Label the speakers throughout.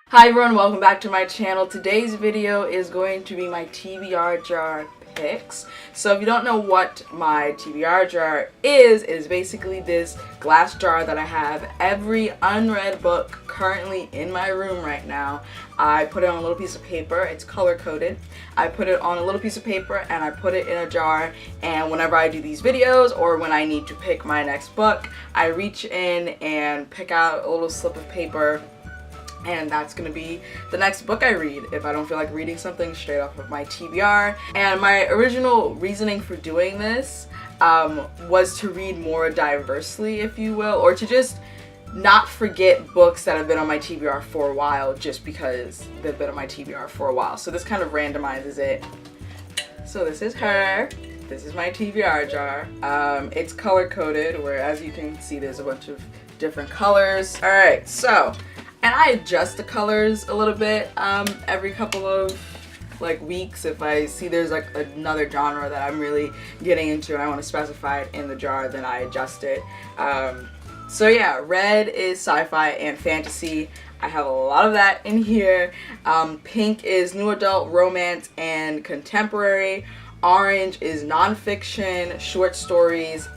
Speaker 1: Hi everyone, welcome back to my channel. Today's video is going to be my TBR jar picks. So if you don't know what my TBR jar is, it is basically this glass jar that I have every unread book currently in my room right now. I put it on a little piece of paper. It's color coded. I put it on a little piece of paper and I put it in a jar, and whenever I do these videos or when I need to pick my next book, I reach in and pick out a little slip of paper, and that's gonna be the next book I read if I don't feel like reading something straight off of my TBR. And my original reasoning for doing this was to read more diversely, if you will, or to just not forget books that have been on my TBR for a while just because they've been on my TBR for a while. So this kind of randomizes it. So this is her. This is my TBR jar. It's color coded, where as you can see there's a bunch of different colors. Alright, so, and I adjust the colors a little bit every couple of weeks if I see there's like another genre that I'm really getting into and I want to specify it in the jar, then I adjust it. So yeah, red is sci-fi and fantasy. I have a lot of that in here. Pink is new adult, romance, and contemporary. Orange is nonfiction, short stories,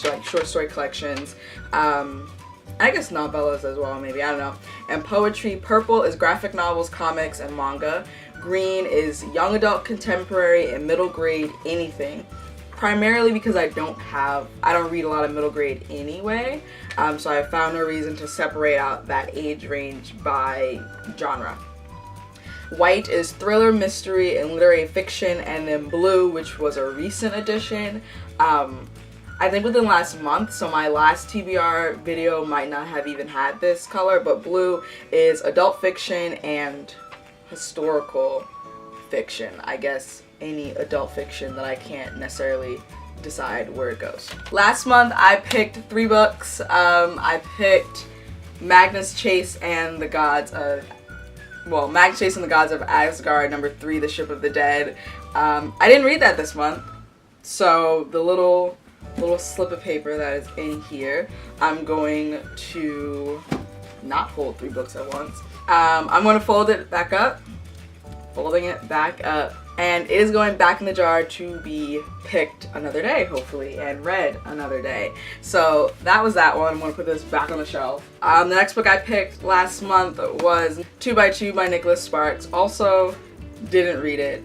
Speaker 1: like short story collections. I guess novellas as well, maybe, I don't know. And poetry. Purple is graphic novels, comics, and manga. Green is young adult, contemporary, and middle grade anything. Primarily because I don't read a lot of middle grade anyway, so I found no reason to separate out that age range by genre. White is thriller, mystery, and literary fiction, and then blue, which was a recent addition, I think within the last month, so my last TBR video might not have even had this color, but blue is adult fiction and historical fiction. I guess any adult fiction that I can't necessarily decide where it goes. Last month I picked 3 books. I picked Magnus Chase and the Gods of Asgard, number 3, The Ship of the Dead. I didn't read that this month, so the little slip of paper that is in here, I'm going to not hold 3 books at once. I'm going to folding it back up, and it is going back in the jar to be picked another day, hopefully, and read another day. So that was that one. I'm going to put this back on the shelf. The next book I picked last month was 2x2 by Nicholas Sparks. Also, didn't read it.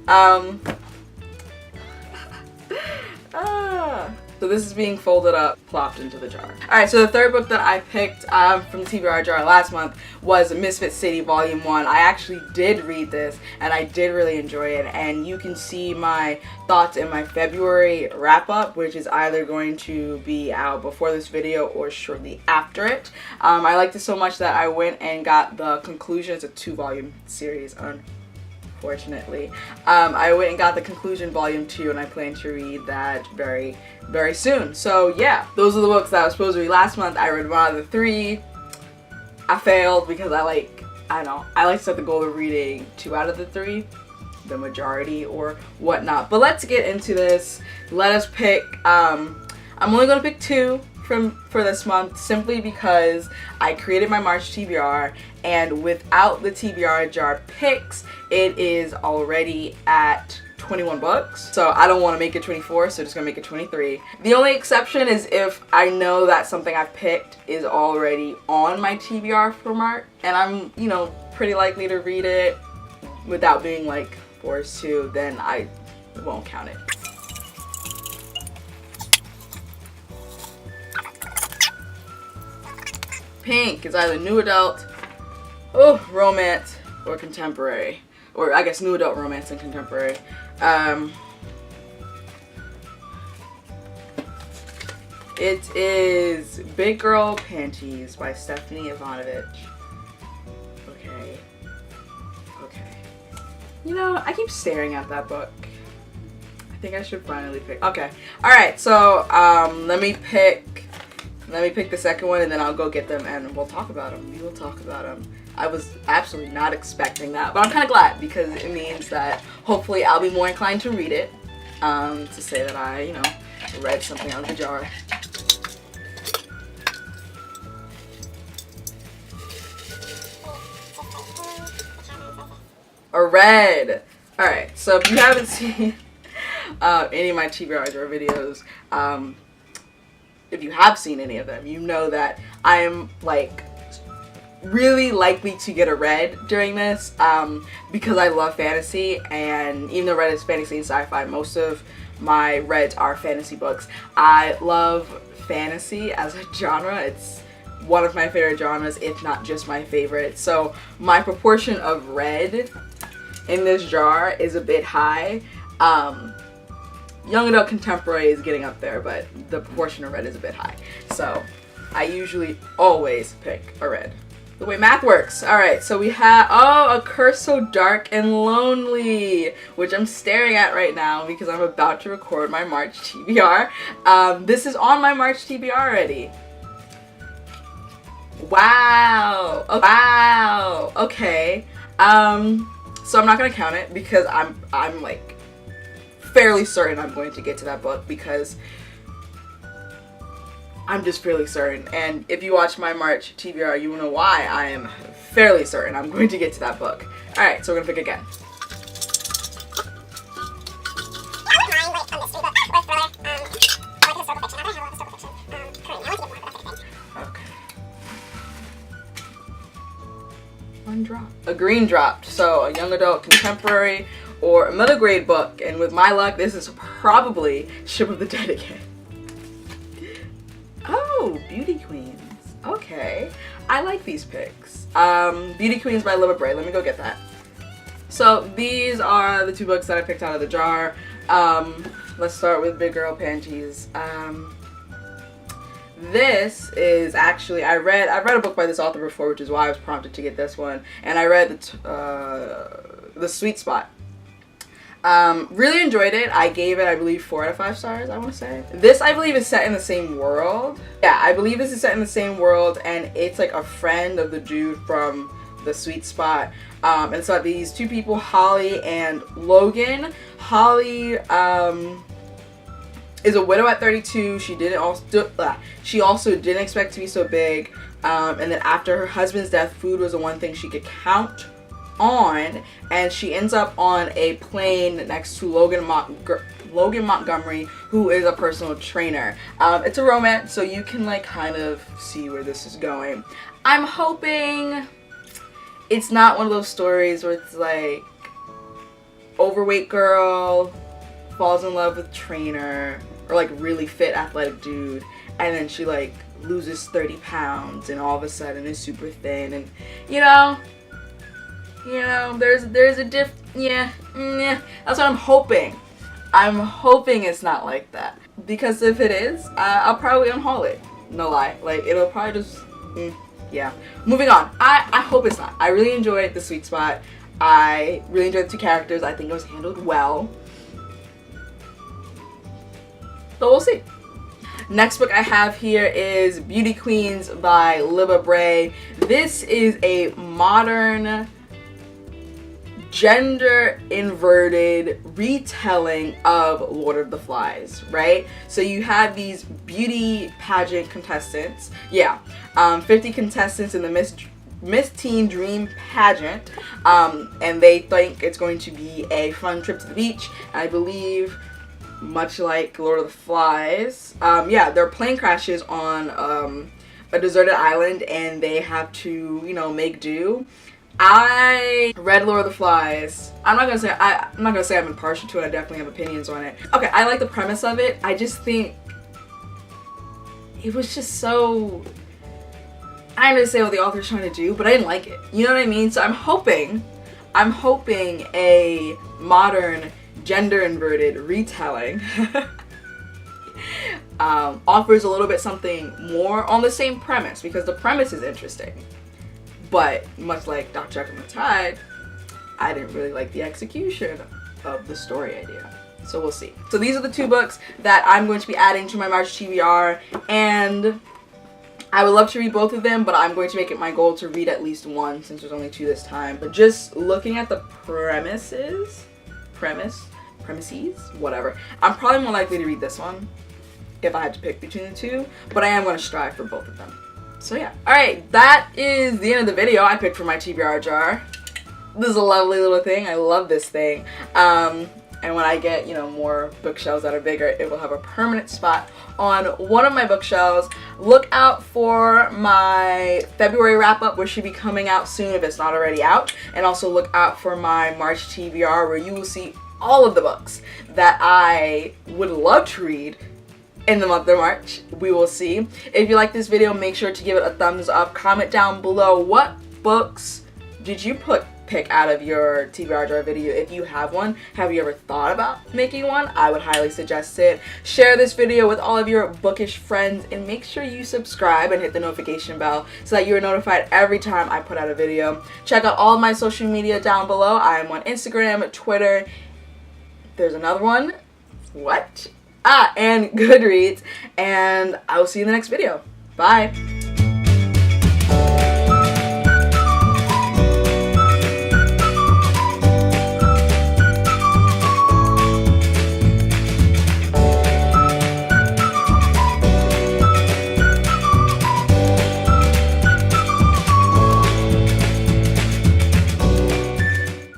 Speaker 1: So this is being folded up, plopped into the jar. Alright, so the third book that I picked from the TBR jar last month was Misfit City Volume 1. I actually did read this, and I did really enjoy it, and you can see my thoughts in my February wrap-up, which is either going to be out before this video or shortly after it. I liked it so much that I went and got the conclusion. It's a 2-volume series, unfortunately. I went and got the conclusion volume 2, and I plan to read that very, very soon. So yeah, those are the books that I was supposed to read last month. I read 1 out of the 3. I failed because I like to set the goal of reading 2 out of the 3, the majority or whatnot. But let's get into this. Let us pick, I'm only going to pick 2 for this month, simply because I created my March TBR, and without the TBR jar picks, it is already at 21 books. So I don't want to make it 24, so just gonna make it 23. The only exception is if I know that something I've picked is already on my TBR for March, and I'm, pretty likely to read it without being forced to, then I won't count it. Pink is either new adult, romance, or contemporary. Or I guess new adult, romance, and contemporary. It is Big Girl Panties by Stephanie Ivanovich. Okay. I keep staring at that book. I think I should finally pick. Okay. Alright, so let me pick the second one, and then I'll go get them and we'll talk about them. We will talk about them. I was absolutely not expecting that, but I'm kind of glad because it means that hopefully I'll be more inclined to read it, to say that I, read something out of the jar. a red. Alright, so if you haven't seen any of my Tbr Jar videos, if you have seen any of them, you know that I am like really likely to get a red during this because I love fantasy, and even though red is fantasy and sci-fi, most of my reds are fantasy books. I love fantasy as a genre. It's one of my favorite genres, if not just my favorite. So my proportion of red in this jar is a bit high. Young adult contemporary is getting up there, but the proportion of red is a bit high. So I usually always pick a red. The way math works. Alright, so we have, oh, A Curse So Dark and Lonely, which I'm staring at right now because I'm about to record my March TBR. This is on my March TBR already. Wow. Oh, wow. Okay. So I'm not gonna count it because I'm like fairly certain I'm going to get to that book, because I'm just fairly certain, and if you watch my March TBR, you will know why I am fairly certain I'm going to get to that book. Alright, so we're gonna pick again. Okay. One drop. A green dropped, so a young adult contemporary or a middle grade book, and with my luck, this is probably Ship of the Dead again. Oh, Beauty Queens. Okay. I like these picks. Beauty Queens by Tbr Jar. Let me go get that. So these are the two books that I picked out of the jar. Let's start with Big Girl Panties. This is actually, I've read a book by this author before, which is why I was prompted to get this one. And I read The Sweet Spot. Really enjoyed it. I gave it, I believe, 4 out of 5 stars, I want to say. This, I believe, is set in the same world. Yeah, I believe this is set in the same world, and it's like a friend of the dude from The Sweet Spot. And so these two people, Holly and Logan. Holly is a widow at 32. She also didn't expect to be so big. And then after her husband's death, food was the one thing she could count on, and she ends up on a plane next to Logan Montgomery, who is a personal trainer. It's a romance, so you can like kind of see where this is going. I'm hoping it's not one of those stories where it's like overweight girl falls in love with trainer, or like really fit athletic dude, and then she like loses 30 pounds and all of a sudden is super thin, and you know, there's a that's what I'm hoping. I'm hoping it's not like that, because if it is, I'll probably unhaul it. No lie, like it'll probably just, yeah. Moving on. I hope it's not. I really enjoyed The Sweet Spot. I really enjoyed the two characters. I think it was handled well. But we'll see. Next book I have here is Beauty Queens by Tbr Jar. This is a modern, gender inverted retelling of Lord of the Flies, right? So you have these beauty pageant contestants, 50 contestants in the Miss Teen Dream pageant, and they think it's going to be a fun trip to the beach. I believe, much like Lord of the Flies, their plane crashes on a deserted island, and they have to, make do. I read Lord of the Flies. I'm not gonna say I'm impartial to it. I definitely have opinions on it. Okay, I like the premise of it. I just think it was just so, I understand what the author's trying to do, but I didn't like it. You know what I mean? So I'm hoping a modern, gender inverted retelling offers a little bit something more on the same premise, because the premise is interesting. But much like Dr. Jekyll and Hyde, I didn't really like the execution of the story idea. So we'll see. So these are the two books that I'm going to be adding to my March TBR, and I would love to read both of them, but I'm going to make it my goal to read at least one, since there's only 2 this time. But just looking at the premises, whatever, I'm probably more likely to read this one if I had to pick between the two, but I am going to strive for both of them. So yeah. Alright, that is the end of the video I picked for my Tbr Jar. This is a lovely little thing. I love this thing. And when I get, you know, more bookshelves that are bigger, it will have a permanent spot on one of my bookshelves. Look out for my February wrap-up, which should be coming out soon if it's not already out. And also look out for my March TBR, where you will see all of the books that I would love to read in the month of March. We will see. If you like this video, make sure to give it a thumbs up. Comment down below, what books did you pick out of your TBR jar video? If you have one, have you ever thought about making one? I would highly suggest it. Share this video with all of your bookish friends, and make sure you subscribe and hit the notification bell so that you are notified every time I put out a video. Check out all of my social media down below. I am on Instagram, Twitter, there's another one, and Goodreads, and I will see you in the next video. Bye!